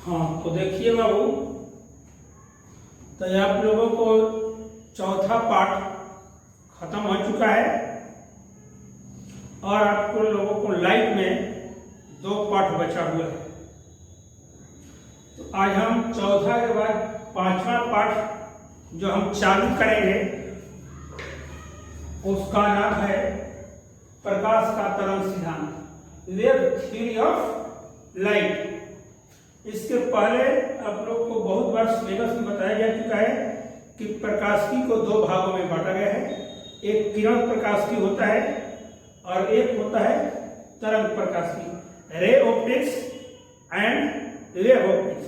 हाँ, तो देखिए बाबू, तो आप लोगों को चौथा पाठ खत्म हो चुका है और आपको लोगों को लाइफ में 2 पाठ बचा हुआ है। तो आज हम चौथा के बाद 5वां पाठ जो हम चालू करेंगे उसका नाम है प्रकाश का तरंग सिद्धांत, वेव थ्योरी ऑफ लाइट। इसके पहले आप लोग को बहुत बार सिलेबस में बताया जा चुका है कि प्रकाशिकी को 2 भागों में बांटा गया है। एक किरण प्रकाशिकी होता है और एक होता है तरंग प्रकाशिकी, ray optics and wave optics.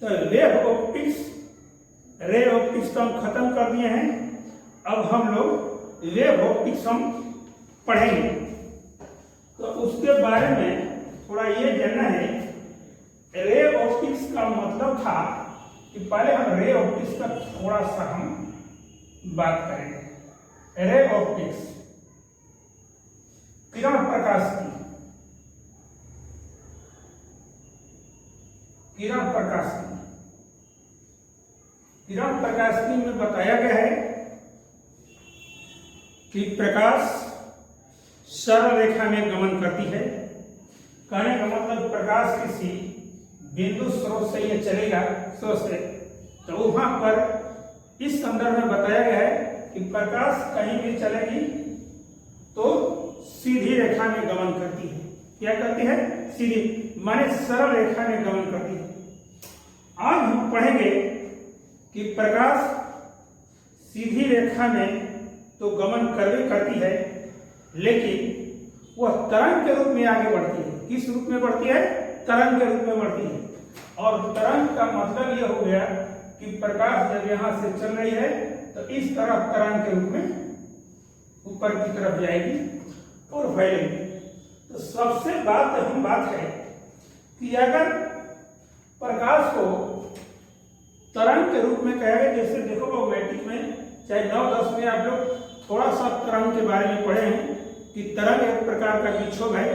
तो वेव ऑप्टिक्स, रे ऑप्टिक्स तो हम खत्म कर दिए हैं। अब हम लोग वेव ऑप्टिक्स हम पढ़ेंगे। तो उसके बारे में थोड़ा ये जानना है। रे ऑप्टिक्स का मतलब था कि पहले हम रे ऑप्टिक्स का थोड़ा सा हम बात करेंगे। रे ऑप्टिक्स किरण प्रकाशिकी, किरण प्रकाशिकी, किरण प्रकाशिकी में बताया गया है कि प्रकाश सरल रेखा में गमन करती है। कहने का मतलब प्रकाश किसी बिंदु स्रोत से ये चलेगा, स्रोत से, तो वहां पर इस संदर्भ में बताया गया है कि प्रकाश कहीं भी चलेगी तो सीधी रेखा में गमन करती है। क्या करती है? सीधी, माने सरल रेखा में गमन करती है। आज हम पढ़ेंगे कि प्रकाश सीधी रेखा में तो गमन करती है, लेकिन वह तरंग के रूप में आगे बढ़ती है। किस रूप में बढ़ती है? तरंग के रूप में बढ़ती है। और तरंग का मतलब यह हो गया कि प्रकाश जब यहां से चल रही है तो इस तरह तरंग के रूप में ऊपर की तरफ जाएगी और फैलेगी। तो सबसे अहम बात है कि अगर प्रकाश को तरंग के रूप में कहा गया, जैसे देखो वो मैट्रिक में चाहे 9-10 में आप लोग थोड़ा सा तरंग के बारे में पढ़े हैं कि तरंग एक प्रकार का विक्षोभ है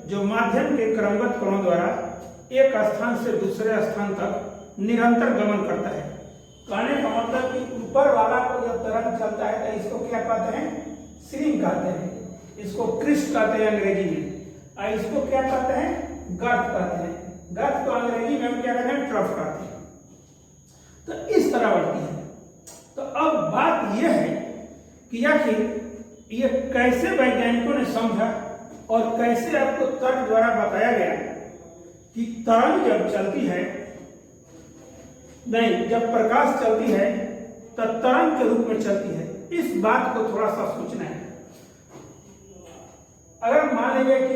जो माध्यम के क्रमबद्ध कणों द्वारा एक स्थान से दूसरे स्थान तक निरंतर गमन करता है। कहने का मतलब कि ऊपर वाला को जब तरंग चलता है तो इसको क्या कहते हैं? स्ट्रीम कहते हैं, इसको क्रिस्ट कहते हैं अंग्रेजी में, और इसको क्या कहते हैं? गर्त कहते हैं। गर्त को अंग्रेजी में हम क्या कहते हैं? ट्रफ कहते हैं। तो इस तरह बढ़ती है। तो अब बात यह है कि आखिर ये कैसे वैज्ञानिकों ने समझा और कैसे आपको तर्क द्वारा बताया गया कि तरंग जब चलती है, नहीं, जब प्रकाश चलती है तो तरंग के रूप में चलती है। इस बात को थोड़ा सा सोचना है। अगर मान लीजिए कि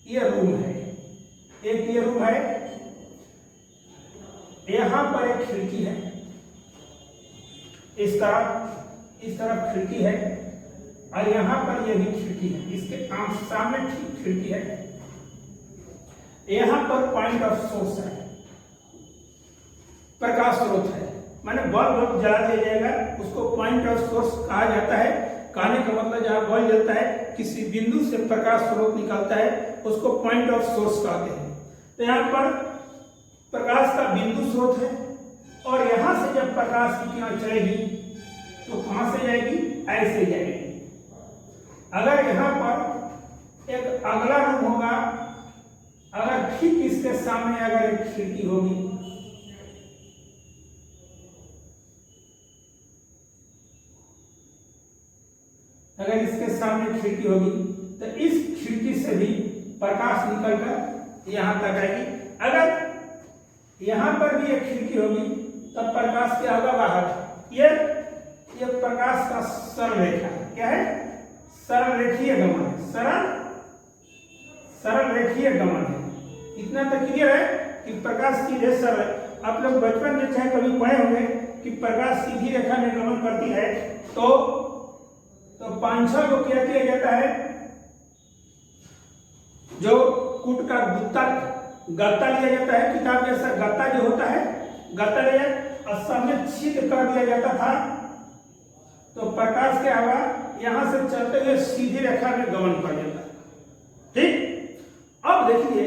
ये रूम है, एक ये रूम है, यहां पर एक खिड़की है, इस तरफ खिड़की है और यहां पर यह भी खिड़की है, इसके सामने ठीक खिड़की है। यहां पर पॉइंट ऑफ सोर्स है, प्रकाश स्रोत है, माने बल्ब जला दिया जाएगा, उसको पॉइंट ऑफ सोर्स कहा जाता है। कहने का मतलब जहां बल्ब जलता है, किसी बिंदु से प्रकाश स्रोत निकलता है, उसको पॉइंट ऑफ सोर्स कहते हैं। तो यहां पर प्रकाश का बिंदु स्रोत है और यहां से जब प्रकाश की किरण चलेगी तो कहां से जाएगी? ऐसे जाएगी। अगर यहां पर एक अगला रूम होगा, अगर ठीक इसके सामने अगर एक खिड़की होगी, अगर इसके सामने खिड़की होगी तो इस खिड़की से भी प्रकाश निकलकर यहां तक आएगी। अगर यहां पर भी एक खिड़की होगी तब प्रकाश क्या होगा? बाहर। ये प्रकाश का सरल रेखा है। क्या है? सरल रेखीय गमन है। सरल रेखीय गमन है। इतना तक क्लियर है कि प्रकाश सीधे सरल। आप लोग बचपन में चाहे कभी पढ़े होंगे कि प्रकाश सीधी रेखा में गमन करती है तो 5-6 को क्या किया जाता है? जो कूट का गत्ता लिया जाता है, किताब जैसा गत्ता जो होता है, गत्ता लिया और सामने छेद कर दिया जाता था, तो प्रकाश क्या हुआ? यहां से चलते हुए सीधी रेखा में गमन कर जाता है। ठीक, अब देखिए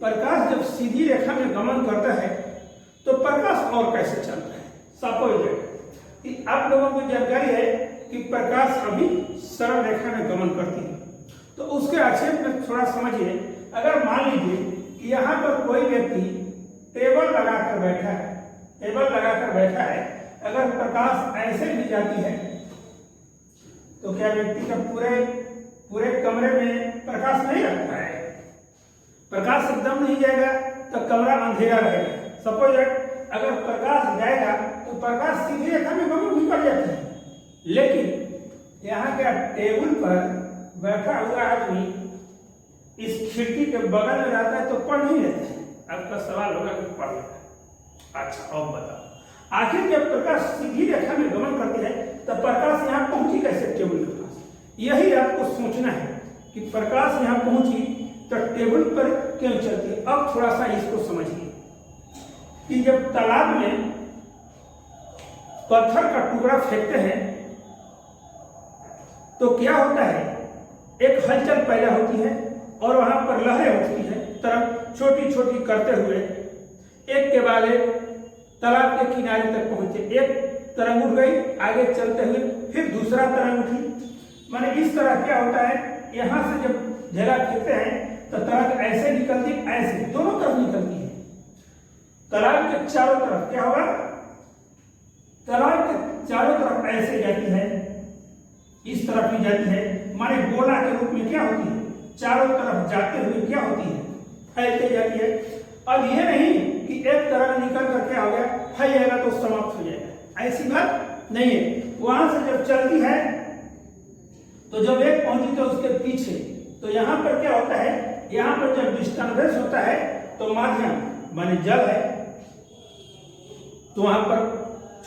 प्रकाश जब सीधी रेखा में गमन करता है तो प्रकाश और कैसे चलता है। सपोज कि आप लोगों को जानकारी है कि प्रकाश अभी सरल रेखा में गमन करती है, तो उसके आक्षेप में थोड़ा समझिए। अगर मान लीजिए कि यहाँ पर कोई व्यक्ति टेबल लगाकर बैठा है, अगर प्रकाश ऐसे भी जाती है तो क्या व्यक्ति का पूरे कमरे में प्रकाश नहीं रहता है? प्रकाश एकदम नहीं जाएगा तो कमरा अंधेरा रहेगा। सपोज अगर प्रकाश जाएगा तो प्रकाश सीधी रेखा में गमन भी कर जाती है, लेकिन यहाँ का टेबल पर बैठा हुआ आदमी इस खिड़की के बगल में रहता है तो पढ़ नहीं लेता है। आपका सवाल होगा कि पढ़ लेता। अच्छा, अब बताओ, आखिर जब प्रकाश सीधी रेखा में गमन करती है तो प्रकाश यहाँ पहुंची कैसे टेबल के पास? यही आपको सोचना है कि प्रकाश यहाँ पहुंची तो टेबल पर क्यों चलती है। अब थोड़ा सा इसको समझिए कि जब तालाब में पत्थर का टुकड़ा फेंकते हैं तो क्या होता है, एक हलचल पैदा होती है और वहां पर लहरें उठती है, तरंग छोटी छोटी करते हुए एक के बाद एक तालाब के किनारे तक पहुंचे। एक तरंग उठ गई, आगे चलते हुए फिर दूसरा तरंग उठी। माने इस तरह क्या होता है, यहां से जब झेला फेंकते हैं तो तरंग ऐसे निकलती, ऐसे दोनों तरफ निकलती है। तालाब के चारों तरफ क्या होगा, तालाब के चारों तरफ ऐसे जाती है, इस तरफ भी जाती है। माने गोला के रूप में क्या होती है, चारों तरफ जाते हुए क्या होती है, फैलते जाती है। अब ये नहीं कि एक तरफ निकल कर क्या हो गया, फैलेगा तो समाप्त हो जाएगा, ऐसी बात नहीं है। वहां से जब चलती है तो जब एक पहुंची तो उसके पीछे, तो यहाँ पर क्या होता है, यहाँ पर जब डिस्टर्बेंस होता है तो माध्यम माने जल है, तो वहां पर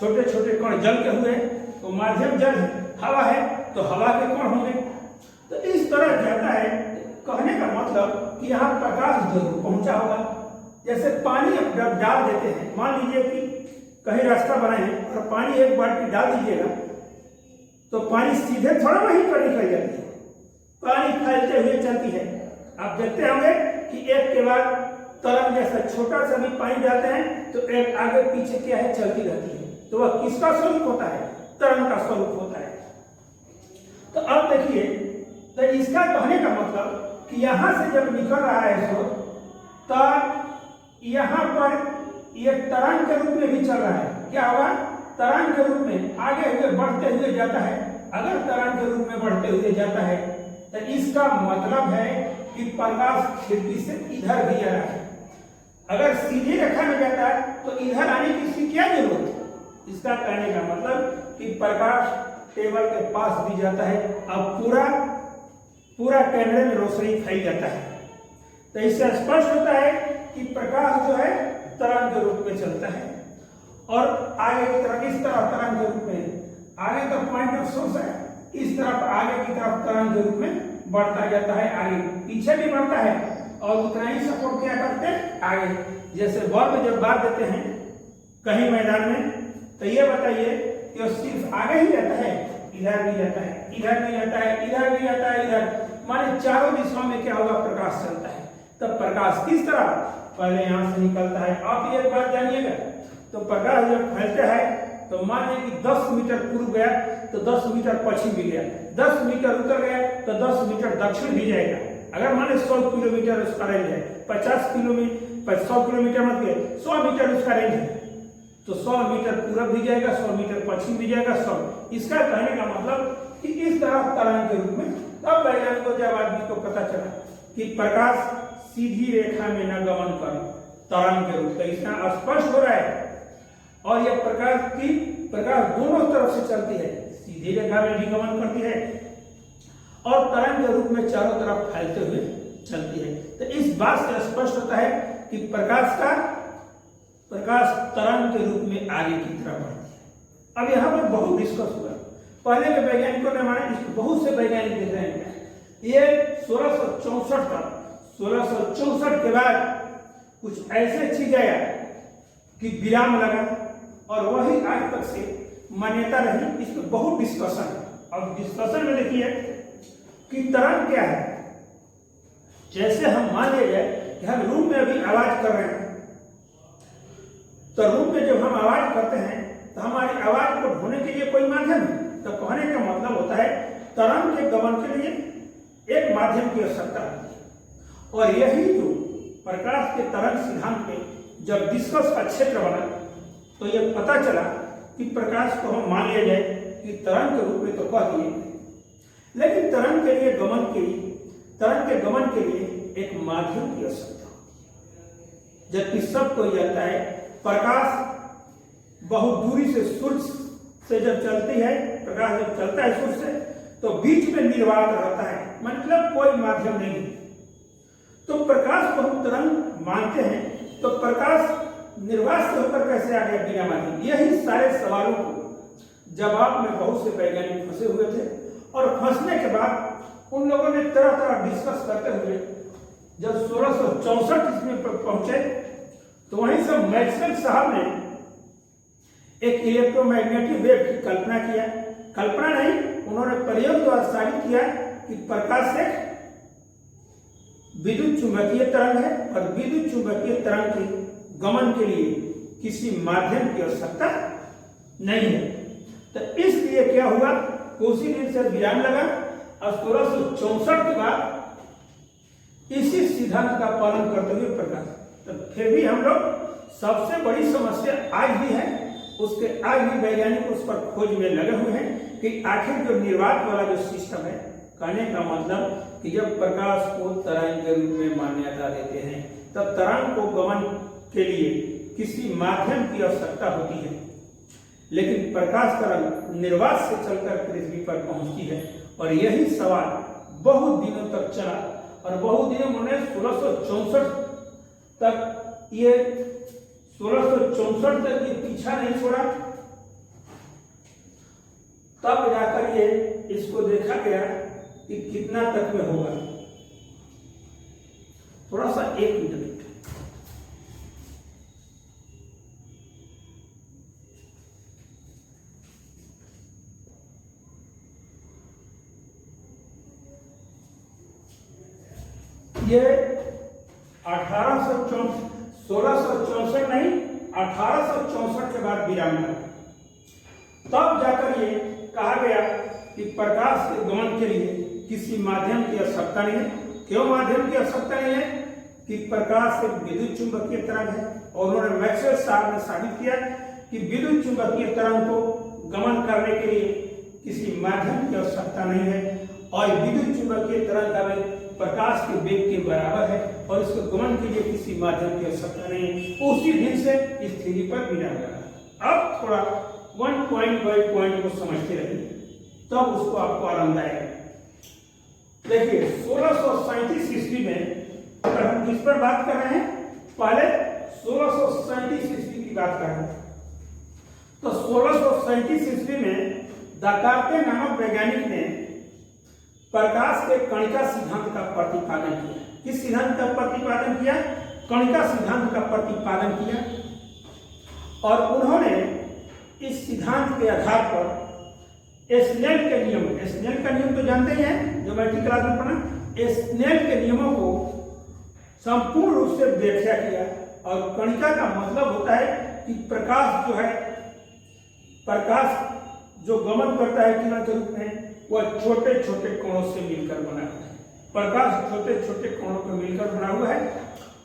छोटे छोटे कण जल के हुए, तो माध्यम जल है। हवा है तो हवा के कण होंगे। तो इस तरह जाता है। कहने का मतलब कि यहाँ प्रकाश जरूर पहुंचा होगा। जैसे पानी जब डाल देते हैं, मान लीजिए कि कहीं रास्ता बनाए हैं और पानी एक बाल्टी डाल दीजिएगा तो पानी सीधे थोड़ा वहीं पर निकल जाती है, पानी फैलते हुए चलती है। आप देखते होंगे कि एक के बाद तरंग जैसा छोटा सा भी पानी डालते हैं तो एक आगे पीछे क्या है, चलती रहती है। तो वह किसका स्वरूप होता है, तरंग का स्वरूप होता है। तो अब देखिए, तो इसका कहने का मतलब कि यहां से जब निकल रहा है स्रोत, तो यहां पर यह तरंग के रूप में भी चल रहा है। क्या होगा, तरंग के रूप में आगे हुए बढ़ते हुए जाता है। अगर तरंग के रूप में बढ़ते हुए जाता है तो इसका मतलब है कि प्रकाश खिड़की से इधर भी आ रहा है। अगर सीधी रेखा में जाता है तो इधर आने की इसकी क्या जरूरत है। इसका कहने का मतलब कि प्रकाश टेबल के पास भी जाता है। अब पूरा कैमरे में रोशनी फैल जाता है। तो इससे स्पष्ट होता है कि प्रकाश जो है तरंग के रूप में चलता है और आगे की तरफ, इस तरफ तरंग के रूप में, आगे का पॉइंट ऑफ सोर्स है, इस तरफ आगे की तरफ तरंग के रूप में बढ़ता जाता है। आगे पीछे भी बढ़ता है और उतना ही सपोर्ट क्या करते हैं, आगे। जैसे बल्ब जब बांध देते हैं कहीं मैदान में, तो ये बताइए कि वो सिर्फ आगे ही जाता है, इधर भी जाता है, इधर भी जाता है, इधर भी जाता है, इधर, माने चारों दिशाओं में क्या होगा, प्रकाश चलता है। तब प्रकाश किस तरह, पहले यहां से निकलता है। आप एक बात जानिएगा, तो प्रकाश जब फैलता है तो मानिए कि 10 मीटर पूर्व गया तो 10 मीटर पश्चिम भी गया, 10 मीटर उत्तर गया तो 10 मीटर दक्षिण भी जाएगा। अगर माने 100 किलोमीटर उसका रेंज है, 50 किलोमीटर, 100 किलोमीटर मत गए, 100 मीटर उसका रेंज है, तो 100 मीटर पूरब भी जाएगा, 100 मीटर पश्चिम भी जाएगा, 100। इसका कहने का मतलब कि इस तरह तरंग के रूप में। तब वैज्ञानिकों जब आदमी को पता चला कि प्रकाश सीधी रेखा में न गमन कर तरंग के रूप, तो इसका स्पष्ट हो रहा है। और यह प्रकाश दोनों तरफ से चलती है, सीधी रेखा में भी गमन करती है और तरंग के रूप में चारों तरफ फैलते हुए चलती है। तो इस बात से स्पष्ट होता है कि प्रकाश तरंग के रूप में आगे की तरफ बढ़ती है। अब यहाँ पर बहुत डिस्कस हुआ, पहले के वैज्ञानिकों ने माना, बहुत से वैज्ञानिक देख रहे हैं ये 1664 के बाद कुछ ऐसे चीज आया कि विराम लगा और वही आज तक से मान्यता रही। इस पर बहुत डिस्कशन है। अब डिस्कशन में देखिए कि तरंग क्या है। जैसे हम मान लीजिए कि हम रूम में अभी आवाज कर रहे हैं, तो रूम में जब हम आवाज करते हैं तो हमारी आवाज को ढोने के लिए कोई माध्यम है। तो कहने का मतलब होता है तरंग के गमन के लिए एक माध्यम की आवश्यकता होती है। और यही जो प्रकाश के तरंग सिद्धांत में जब डिस्कस का क्षेत्र बना तो यह पता चला कि प्रकाश को हम मान लिया जाए कि तरंग के रूप में तो कह दिए, लेकिन तरंग के के गमन के लिए एक माध्यम की आवश्यकता होती है। जबकि सबको जानता है प्रकाश बहुत दूरी से सूर्य से जब चलती है, प्रकाश जब चलता है सूर्य से तो बीच में निर्वात रहता है, मतलब कोई माध्यम नहीं। तो प्रकाश को हम तरंग मानते हैं, तो प्रकाश निर्वात से होकर कैसे आ गया बिना माध्यम? यही सारे सवालों को जवाब में बहुत से वैज्ञानिक फंसे हुए थे। और फंसने के बाद उन लोगों ने तरह तरह डिस्कस करते हुए जब 1664 ईस्वी पर पहुंचे तो वहीं से मैक्सवेल साहब ने एक इलेक्ट्रोमैग्नेटिक वेव की कल्पना नहीं, उन्होंने प्रयोग द्वारा साबित किया कि प्रकाश एक विद्युत चुंबकीय तरंग है और विद्युत चुंबकीय तरंग के गमन के लिए किसी माध्यम की आवश्यकता नहीं है। तो इसलिए क्या हुआ, उसी दिन से विराम लगा और 1664 के बाद इसी सिद्धांत का पालन करते हुए प्रकाश। तो फिर भी हम लोग सबसे बड़ी समस्या आज भी है, उसके आज भी वैज्ञानिक उस पर खोज में लगे हुए हैं कि आखिर जो निर्वात वाला जो सिस्टम है, कहने का मतलब कि जब प्रकाश को तरंग के रूप में मान्यता देते हैं तब तरंग को गमन के लिए किसी माध्यम की आवश्यकता होती है, लेकिन प्रकाश तरंग निर्वात से चलकर पृथ्वी पर पहुंचती है। और यही सवाल बहुत दिनों तक चला और बहुत दिनों उन्होंने 1664 तक ये 1664 तक ये पीछा नहीं छोड़ा, तब जाकर ये इसको देखा गया कि कितना तक में होगा। थोड़ा सा एक मिनट, ये 1664 नहीं 1864 के बाद विराम लगा, तब जाकर ये कहा गया कि प्रकाश के गमन के लिए किसी माध्यम की आवश्यकता नहीं है। क्यों माध्यम की आवश्यकता नहीं है? कि प्रकाश एक विद्युत चुंबकीय तरंग है और उन्होंने मैक्सवेल साहब ने साबित किया कि विद्युत चुंबकीय तरंग को गमन करने के लिए किसी माध्यम की आवश्यकता नहीं है और विद्युत चुंबकीय तरंग का वेग प्रकाश के वेग के बराबर है और इसको गमन के लिए किसी माध्यम की आवश्यकता नहीं है। उसी दिन से इस थ्योरी पर विराम लगा। अब थोड़ा वन पॉइंट बाय पॉइंट को समझते रहिए, तब उसको आपको आरामदायक है। देखिए 1637 ईस्वी में अगर हम किस पर बात कर रहे हैं, पहले 1637 ईस्वी की बात कर रहे हैं। तो 1637 ईस्वी में दाकार्ते नामक वैज्ञानिक ने प्रकाश के कणिका सिद्धांत का प्रतिपादन किया। किस सिद्धांत का प्रतिपादन किया? कणिका सिद्धांत का प्रतिपादन किया। और उन्होंने इस सिद्धांत के आधार पर स्नेल के नियम तो जानते ही हैं, जो मैट्रिक क्लास में पढ़ा, स्नेल के नियमों को संपूर्ण रूप से व्याख्या किया। और कणिका का मतलब होता है कि प्रकाश जो है, प्रकाश जो गमन करता है किरण के रूप में, वह छोटे छोटे कोणों से मिलकर बना हुआ है। प्रकाश छोटे छोटे कोणों पर मिलकर बना हुआ है।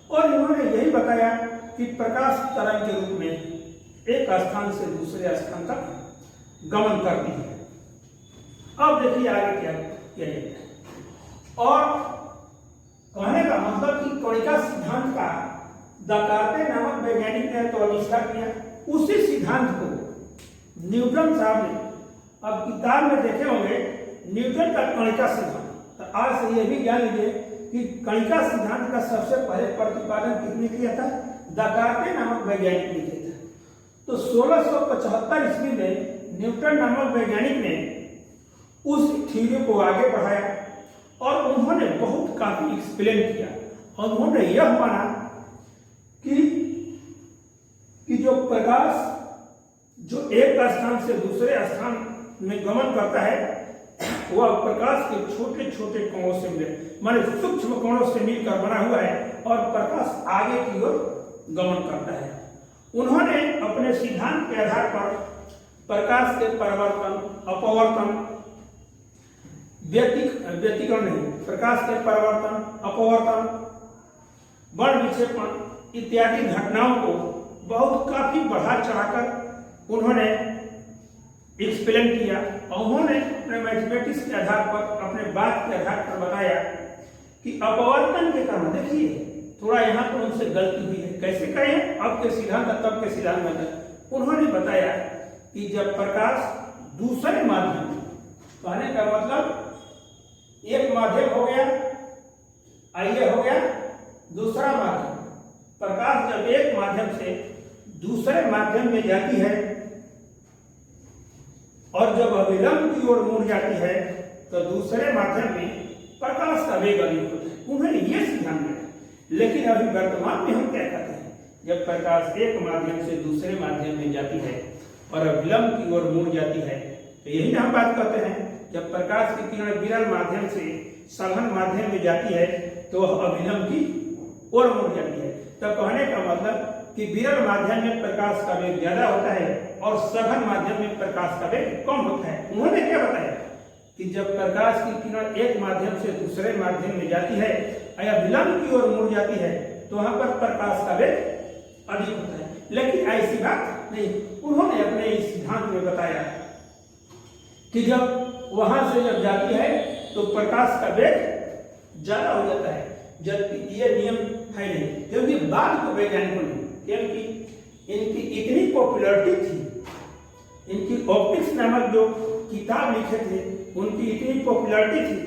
और इन्होंने यही बताया कि प्रकाश तरंग के रूप में एक स्थान से दूसरे स्थान तक गमन करती है। अब देखिए आगे क्या है। और कहने का मतलब कि कणिका सिद्धांत का दाकार्ते नामक वैज्ञानिक ने तो आविष्कार किया। उसी सिद्धांत को न्यूटन साहब ने, अब किताब में देखे होंगे न्यूटन का कणिका सिद्धांत, तो आज से यह भी जान लीजिए कि कणिका सिद्धांत का सबसे पहले प्रतिपादन किसने किया था? दाकार्ते नामक वैज्ञानिक ने किया था। तो 1675 ईस्वी में न्यूटन नामक वैज्ञानिक ने उस थ्योरी को आगे बढ़ाया और उन्होंने बहुत काफी एक्सप्लेन किया। और उन्होंने यह माना कि जो प्रकाश जो एक स्थान से दूसरे स्थान में गमन करता है वह प्रकाश के छोटे छोटे कणों से मिले माने सूक्ष्म कणों से मिलकर बना हुआ है और प्रकाश आगे की ओर गमन करता है। उन्होंने अपने सिद्धांत के आधार पर प्रकाश के परिवर्तन, अपवर्तन, व्यतिकरण नहीं, प्रकाश के परिवर्तन, अपवर्तन, वर्ण विक्षेपण इत्यादि घटनाओं को बहुत काफी बढ़ा चढ़ाकर उन्होंने एक्सप्लेन किया और उन्होंने अपने मैथमेटिक्स के आधार पर, अपने बात के आधार पर बताया कि अपवर्तन के कारण, देखिए थोड़ा यहाँ पर उनसे गलती हुई है। कैसे कहें, अब के सिद्धांत तब के सिद्धांत में उन्होंने बताया कि जब प्रकाश दूसरे माध्यम, कहने का मतलब एक माध्यम हो गया, आइए हो गया दूसरा माध्यम। प्रकाश जब एक माध्यम से दूसरे माध्यम में जाती है और जब अविलंब की ओर मुड़ जाती है तो दूसरे माध्यम में प्रकाश का वेग अधिक होता है। उन्होंने ये सिद्धांत दिया। लेकिन अभी वर्तमान में हम क्या कहते हैं, जब प्रकाश एक माध्यम से दूसरे माध्यम में जाती है और अविलंब की ओर मुड़ जाती है तो यही हम बात करते हैं, जब प्रकाश की किरण विरल माध्यम से सघन माध्यम में जाती है तो वह अविलंब की ओर मुड़ जाती है। तो कहने का मतलब कि विरल माध्यम में प्रकाश का वेग ज्यादा होता है और सघन माध्यम में प्रकाश का वेग कम होता है। उन्होंने क्या बताया कि जब प्रकाश की किरण एक माध्यम से दूसरे माध्यम में जाती है या विलंब की ओर मुड़ जाती है तो वहां पर प्रकाश का वेग अधिक होता है। लेकिन ऐसी बात नहीं, उन्होंने अपने इस सिद्धांत में बताया कि जब वहां से जब जाती है तो प्रकाश का वेग ज्यादा हो जाता है, जबकि ये नियम है नहीं, क्योंकि बाद को वैज्ञानिकों ने, क्योंकि इनकी इतनी पॉपुलरिटी थी, इनकी ऑप्टिक्स नामक जो किताब लिखे थे उनकी इतनी पॉपुलरिटी थी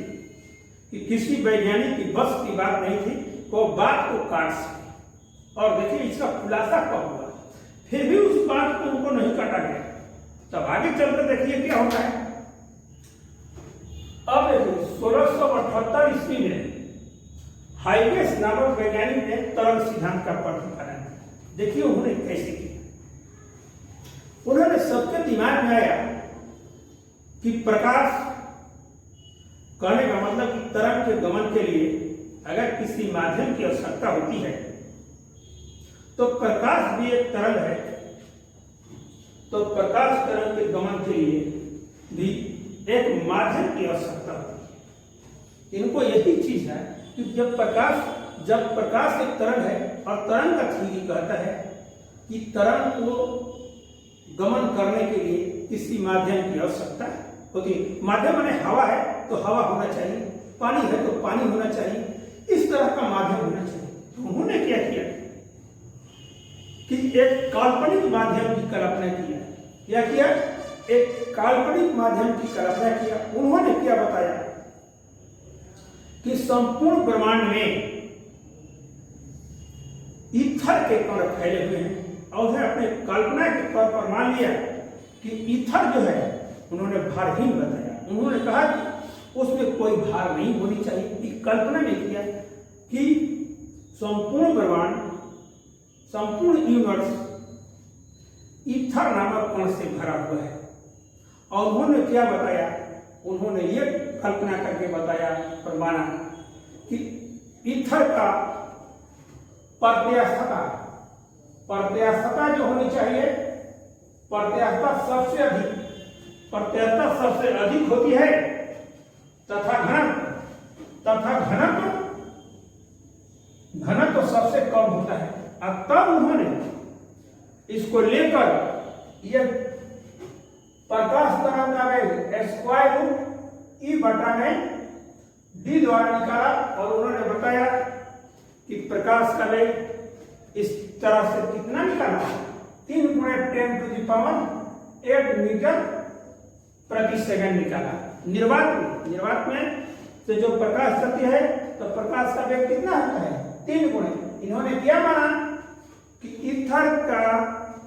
कि किसी वैज्ञानिक की बस की बात नहीं थी वो बात को काट सके। और देखिए इसका खुलासा कब हुआ, फिर भी उस बात को उनको नहीं काटा गया। तब आगे चलकर देखिए क्या होता है। अब देखिए 1678 ईस्वी में हाइगेस नामक वैज्ञानिक ने तरंग सिद्धांत का प्रतिपादन किया। देखिए उन्होंने कैसे किया। उन्होंने सबके दिमाग में आया कि प्रकाश, कहने का मतलब कि तरंग के गमन के लिए अगर किसी माध्यम की आवश्यकता होती है तो प्रकाश भी एक तरंग है, तो प्रकाश तरंग के गमन के लिए भी एक माध्यम की आवश्यकता होती है। इनको यही चीज है कि जब प्रकाश एक तरंग है और तरंग का थ्योरी कहता है कि तरंग को गमन करने के लिए किसी माध्यम की आवश्यकता होती है। माध्यम माने हवा है तो हवा होना चाहिए, पानी है तो पानी होना चाहिए, इस तरह का माध्यम होना चाहिए। तो उन्होंने क्या किया कि एक काल्पनिक माध्यम की कल्पना किया। क्या किया? एक काल्पनिक माध्यम की कल्पना किया। उन्होंने क्या बताया कि संपूर्ण ब्रह्मांड में ईथर के कण फैले हुए हैं और उन्हें अपने कल्पना के तौर पर मान लिया कि ईथर जो है उन्होंने भारहीन बताया। उन्होंने कहा कि उसमें कोई भार नहीं होनी चाहिए। कल्पना में किया कि संपूर्ण ब्रह्मांड, संपूर्ण यूनिवर्स ईथर नामक कण से भरा हुआ है। और उन्होंने क्या बताया? उन्होंने ये कल्पना करके बताया और माना कि ईथर का प्रत्यास्थता जो होनी चाहिए, प्रत्यास्थता सबसे अधिक होती है तथा घनत्व सबसे कम होता है। अब तब उन्होंने इसको लेकर ये प्रकाश तरंग का वेग स्क्वायर रूट ई बटा में डी द्वारा निकाला और उन्होंने बताया कि प्रकाश का वेग इस तरह से कितना निकाला, 3 × 10⁸ मीटर प्रति सेकंड निकाला। निर्वात में से जो प्रकाश चलती है तो प्रकाश का वेग कितना होता है? 3 गुणे। इन्होंने क्या माना कि ईथर का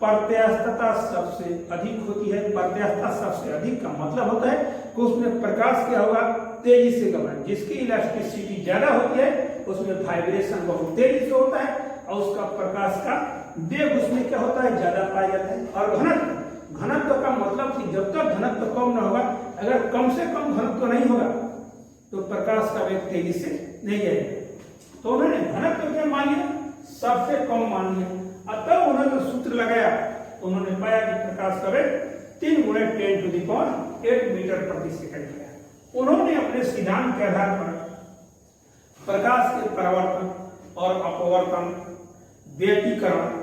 प्रत्यास्थता सबसे अधिक होती है। प्रत्यास्थता सबसे अधिक का मतलब होता है कि उसमें प्रकाश क्या होगा? तेजी से गमन। जिसकी इलास्टिसिटी ज्यादा होती है उसमें वाइब्रेशन बहुत तेजी से होता है और उसका प्रकाश का वेग उसमें क्या होता है? ज्यादा पाया जाता है। और घनत्व का मतलब कि जब तक घनत्व कम न होगा, अगर कम से कम घनत्व नहीं होगा तो प्रकाश का वेग तेजी से नहीं जाएगा। तो उन्होंने घनत्व क्या मान लिया, सबसे कम मान लिया। तब उन्होंने जो सूत्र लगाया उन्होंने पाया कि प्रकाश का वेग 3 × 10⁸ मीटर प्रति सेकंड है। उन्होंने अपने सिद्धांत के आधार पर प्रकाश के परावर्तन और अपवर्तन, व्यतिकरण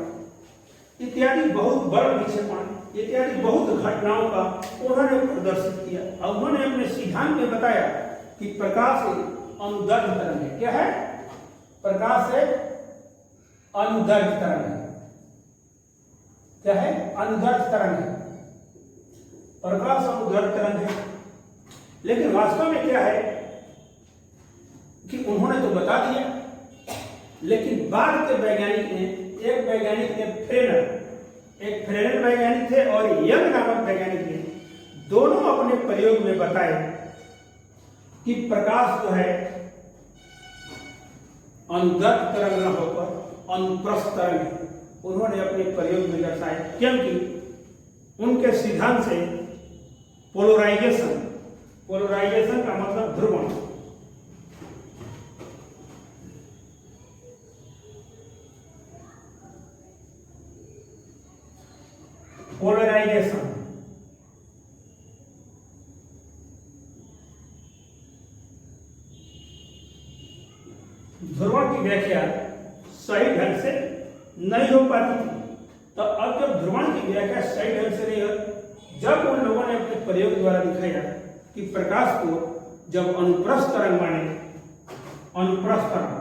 इत्यादि बहुत बड़ विक्षेपण इत्यादि बहुत घटनाओं का उन्होंने प्रदर्शित किया और उन्होंने अपने सिद्धांत में बताया कि प्रकाश एक अनुदैर्घ्य तरंग है। क्या है? प्रकाश एक अनुदैर्घ्य तरंग है। क्या है? अनुदैर्घ्य तरंग है। प्रकाश अनुदैर्घ्य तरंग है। लेकिन वास्तव में क्या है कि उन्होंने तो बता दिया, लेकिन बाद के वैज्ञानिक ने, एक वैज्ञानिक ने एक फ्रेनेल वैज्ञानिक थे और यंग नामक वैज्ञानिक ने, दोनों अपने प्रयोग में बताए कि प्रकाश जो है अनुदैर्घ्य तरंग न होकर अनुप्रस्थ तरंग है। उन्होंने अपने प्रयोग में दर्शाया, क्योंकि उनके सिद्धांत से पोलराइजेशन का मतलब ध्रुवण, पोलराइजेशन ध्रुवण की व्याख्या सही ढंग से नहीं हो पाती थी। तो अब जब ध्रुवण की व्याख्या सही ढंग से नहीं हो, जब उन लोगों ने अपने प्रयोग द्वारा दिखाया कि प्रकाश को जब अनुप्रस्थ तरंग माने, अनुप्रस्थ तरंग,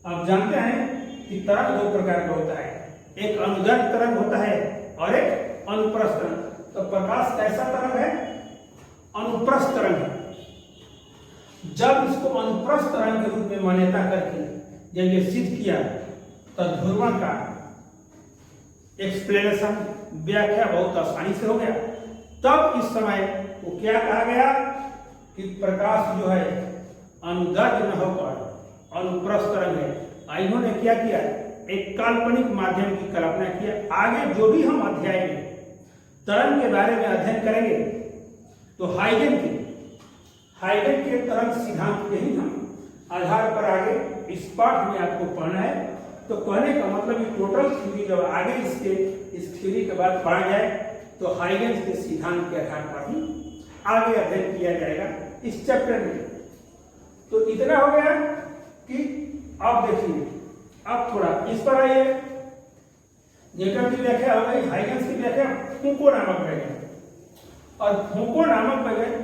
आप जानते हैं कि तरंग 2 प्रकार का होता है, एक अनुदैर्घ्य तरंग होता है और एक अनुप्रस्थ तरंग। तो प्रकाश कैसा तरंग है? अनुप्रस्थ तरंग है। जब इसको अनुप्रस्थ तरंग के रूप में मान्यता करके जब ये सिद्ध किया तो ध्रुवण का एक्सप्लेनेशन, व्याख्या बहुत आसानी से हो गया। तब इस समय वो क्या कहा गया कि प्रकाश जो है अनुदैर्घ्य न होकर अनुप्रस्थ तरंग है। इन्होंने क्या किया, एक काल्पनिक माध्यम की कल्पना किया। आगे जो भी हम अध्याय में तरंग के बारे में अध्ययन करेंगे तो हाइगन के तरंग सिद्धांत के ही हम आधार पर आगे इस पाठ में आपको पढ़ना है। तो कहने का मतलब ये टोटल थ्योरी जब आगे इस थ्योरी के बाद पढ़ा जाए तो हाइगन के सिद्धांत के आधार पर ही आगे अध्ययन किया जाएगा इस चैप्टर में। तो इतना हो गया कि आप देखिए, अब थोड़ा इस पर आइए। न्यूटन की व्याख्या हो गई, हाइगन की व्याख्या फूको नामक वैज्ञानिक, और फूको नामक वैज्ञानिक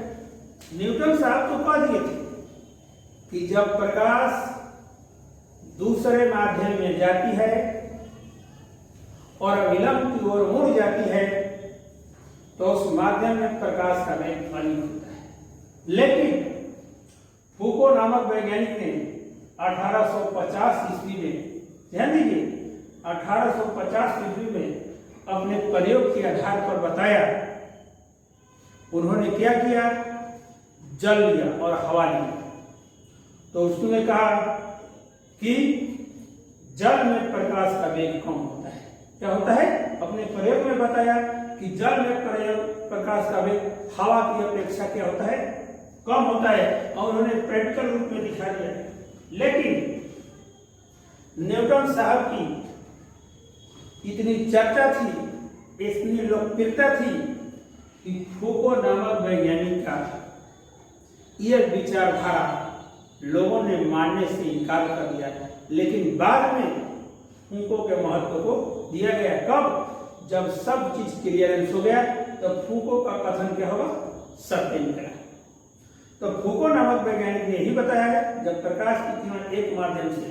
न्यूटन साहब तो कह दिए थे कि जब प्रकाश दूसरे माध्यम में जाती है और अविलंब की ओर मुड़ जाती है तो उस माध्यम में प्रकाश का वेग अधिक होता है। लेकिन फूको नामक वैज्ञानिक ने 1850 ईस्वी में, ध्यान दीजिए, 1850 ईस्वी में अपने प्रयोग के आधार पर बताया। उन्होंने क्या किया, जल लिया और हवा लिया। तो उसने कहा कि जल में प्रकाश का वेग कम होता है। क्या होता है? अपने प्रयोग में बताया कि जल में प्रकाश का वेग हवा की अपेक्षा क्या होता है, कम होता है, और उन्होंने प्रैक्टिकल रूप में दिखा दिया। लेकिन न्यूटन साहब की इतनी चर्चा थी, इतनी लोकप्रियता थी कि फूको नामक वैज्ञानिक का यह विचारधारा लोगों ने मानने से इनकार कर दिया। लेकिन बाद में फूको के महत्व को दिया गया। कब? जब सब चीज क्लियरेंस हो गया तो फूको का कथन क्या होगा, सत्य निकला। तो फूको नामक वैज्ञानिक ने यही बताया, जब प्रकाश की किरण एक माध्यम से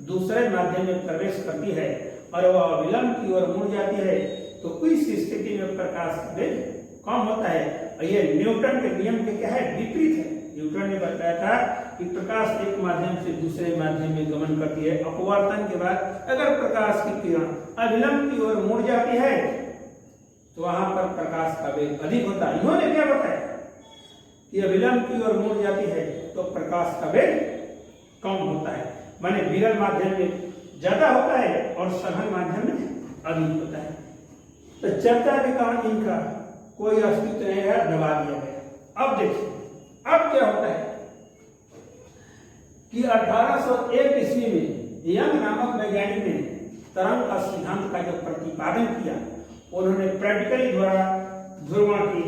दूसरे माध्यम में प्रवेश करती है और वह अविलंब की ओर मुड़ जाती है तो इस स्थिति में प्रकाश का वेग कम होता है। और यह न्यूटन के नियम के क्या है, विपरीत है। न्यूटन ने बताया था कि प्रकाश एक माध्यम से दूसरे माध्यम में गमन करती है। अपवर्तन के बाद अगर प्रकाश की किरण अविलंब की ओर मुड़ जाती है तो वहां पर प्रकाश का वेग अधिक होता है। इन्होंने क्या बताया कि अविलंब की ओर मुड़ जाती है तो प्रकाश का वेग कम होता है, माने विरल माध्यम में ज्यादा होता है और सघन माध्यम में अधिक होता है। तो चर्चा के कारण इनका कोई अस्तित्व नहीं है, दबा दिया गया। अब देखिए अब क्या होता है कि 1801 ईस्वी में यंग नामक वैज्ञानिक ने तरंग का सिद्धांत का जो प्रतिपादन किया, उन्होंने प्रैक्टिकली द्वारा ध्रुवण की,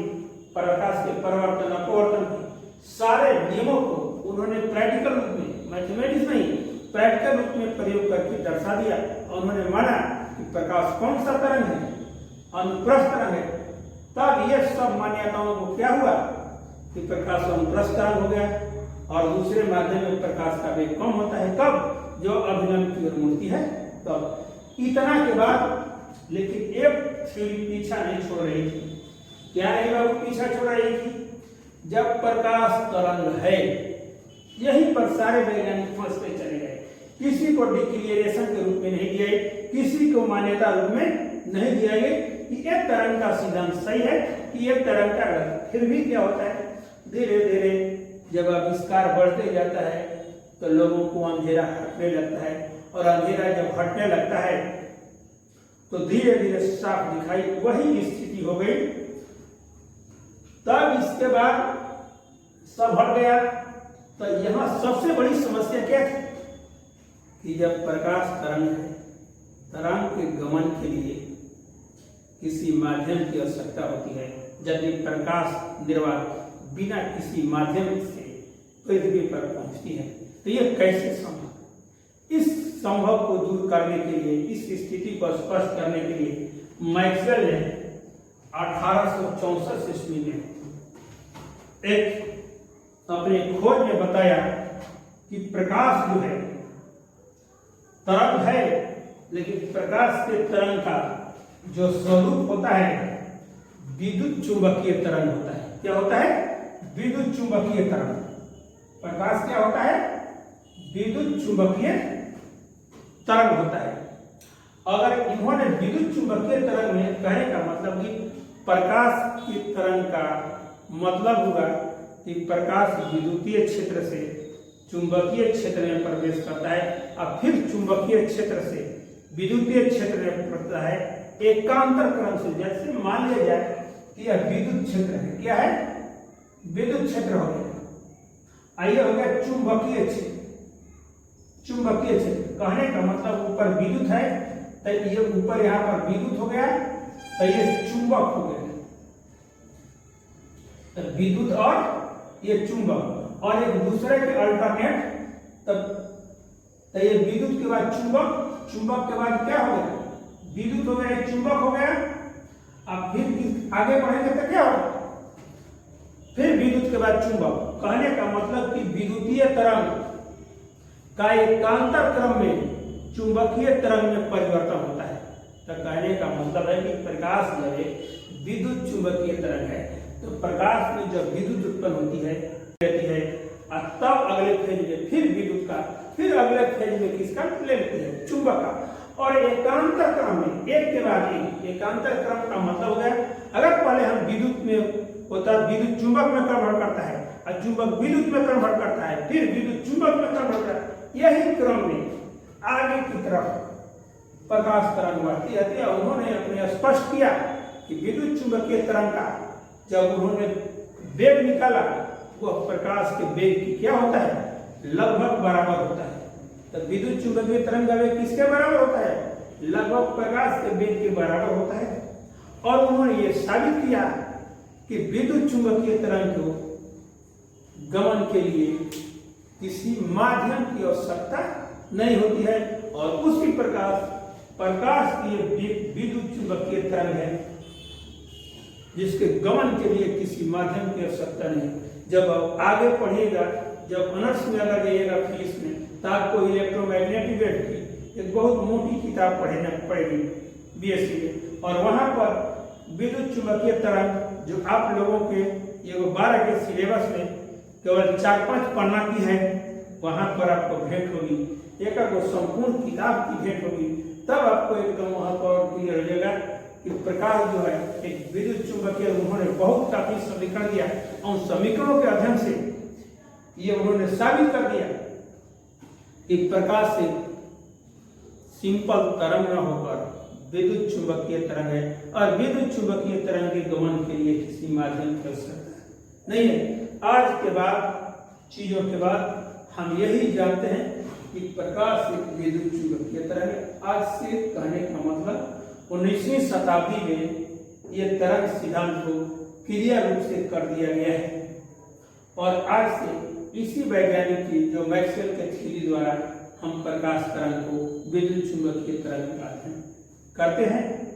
प्रकाश के परिवर्तन अपवर्तन की सारे नियमों को उन्होंने प्रैक्टिकल रूप में, मैथमेटिक्स नहीं, प्रैक्टिकल रूप में प्रयोग करके दर्शा दिया। उन्होंने माना कि प्रकाश कौन सा तरंग है, अनुप्रस्थ तरंग है। तब ये सब मान्यताओं को क्या हुआ कि प्रकाश अनुप्रस्थ तरंग हो गया और दूसरे माध्यम में प्रकाश का वेग कम होता है। कब? जो अभिलंब की ओर मुड़ती है तब। इतना के बाद लेकिन एक थ्योरी पीछा नहीं छोड़ रही थी। क्या नहीं बाबू पीछा छोड़ रही थी? जब प्रकाश तरंग है, यहीं पर सारे वैज्ञानिक फंसते चले गए। किसी को डिक्लेरेशन के रूप में नहीं दिए, किसी को मान्यता रूप में नहीं दिया गया कि एक तरंग का सिद्धांत सही है कि एक तरंग का गलत। फिर भी क्या होता है, धीरे धीरे जब आविष्कार बढ़ते जाता है तो लोगों को अंधेरा हटने लगता है, और अंधेरा जब हटने लगता है तो धीरे धीरे साफ दिखाई वही स्थिति हो गई। तब इसके बाद सब हट गया। तो यहां सबसे बड़ी समस्या क्या थी कि जब प्रकाश तरंग है, तरंग के गमन के लिए किसी माध्यम की आवश्यकता होती है। यदि प्रकाश निर्वात बिना किसी माध्यम से पृथ्वी पर पहुंचती है तो यह कैसे संभव? इस संभव को दूर करने के लिए, इस स्थिति को स्पष्ट करने के लिए मैक्सवेल ने 1864 ईस्वी में एक अपने खोज में बताया कि प्रकाश जो है तरंग है, लेकिन प्रकाश के तरंग का जो स्वरूप होता है विद्युत चुंबकीय तरंग होता है। क्या होता है? विद्युत चुंबकीय तरंग। प्रकाश क्या होता है? विद्युत चुंबकीय तरंग होता है। अगर इन्होंने विद्युत चुंबकीय तरंग में कहने का मतलब कि प्रकाश की तरंग का मतलब हुआ कि प्रकाश विद्युतीय क्षेत्र से चुंबकीय क्षेत्र में प्रवेश करता है और फिर चुंबकीय क्षेत्र से विद्युतीय क्षेत्र में पड़ता है एकांतर क्रम से। जैसे मान लिया जाए कि यह विद्युत क्षेत्र है। क्या है? विद्युत क्षेत्र हो गया। आइए हो गया चुंबकीय क्षेत्र। चुंबकीय क्षेत्र कहने का मतलब ऊपर विद्युत है तो ये ऊपर यहाँ पर विद्युत हो गया तो ये चुंबक हो गया। तो विद्युत और ये चुंबक और एक दूसरे के अल्टरनेट, तब ये विद्युत के बाद चुंबक, चुंबक के बाद क्या हो गया? विद्युत हो गया, चुंबक हो गया। अब फिर आगे बढ़ेंगे तो क्या होगा? फिर विद्युत के बाद चुंबक। कहने का मतलब कि विद्युतीय तरंग का एकांतर क्रम में चुंबकीय तरंग में परिवर्तन होता है। तो कहने का मतलब है कि प्रकाश जब एक विद्युत चुंबकीय तरंग है तो प्रकाश में जब विद्युत उत्पन्न होती है और तब अगले फेज में फिर विद्युत का, फिर अगले फेज में किसका ले लेती है? चुंबक का। और एकांतर क्रम में एक के बाद एक। एकांतर क्रम का मतलब हो गया अगर पहले हम विद्युत में होता, विद्युत चुंबक में कन्वर्ट करता है और चुंबक विद्युत में कन्वर्ट करता है, फिर विद्युत चुंबक में कन्वर्ट करता है। यही क्रम में आगे की तरफ प्रकाश तरंग बढ़ती रहती है। उन्होंने अपने स्पष्ट किया कि विद्युत चुंबकीय तरंग का जब उन्होंने वेग निकाला वह प्रकाश के वेग की क्या होता है? लगभग बराबर होता है। तो विद्युत चुंबकीय तरंग का वेग किसके बराबर होता है? लगभग प्रकाश के वेग के बराबर होता है। और उन्होंने ये साबित किया कि विद्युत चुंबकीय तरंग को गमन के लिए किसी माध्यम की आवश्यकता नहीं होती है और उसी प्रकार प्रकाश की विद्युत चुंबकीय तरंग है जिसके गमन के लिए किसी माध्यम की आवश्यकता नहीं। जब आप आगे पढ़िएगा, जब ऑनर्स में अगर जाइएगा फिजिक्स में, तो आपको इलेक्ट्रोमैग्नेटिक वेव की एक बहुत मोटी किताब पढ़ना पड़ेगी बीएससी में, और वहां पर विद्युत चुंबकीय तरंग जो आप लोगों के ये 12 के सिलेबस में केवल 4-5 पन्ना की है, वहां पर आपको भेंट होगी, एक संपूर्ण किताब की भेंट होगी। तब आपको एकदम वहां पर क्लियर हो जाएगा कि प्रकाश जो है एक विद्युत चुंबकीय। उन्होंने बहुत काफी समीकरण दिया और उन समीकरणों के अध्ययन से ये उन्होंने साबित कर दिया कि प्रकाश से सिंपल तरंग न होकर विद्युत चुंबकीय तरंग है और विद्युत चुंबकीय तरंग के गमन के लिए किसी माध्यम की आवश्यकता नहीं है। आज के बाद चीजों के बाद हम यही जानते हैं कि प्रकाश एक विद्युत चुंबकीय तरंग है। आज से कहने का मतलब 19वीं शताब्दी में यह तरंग सिद्धांत को क्रिया रूप से कर दिया गया है और आज से इसी वैज्ञानिक की जो मैक्सवेल के थ्योरी द्वारा हम प्रकाश तरंग को विद्युत चुंबकीय तरंग का अध्ययन करते हैं।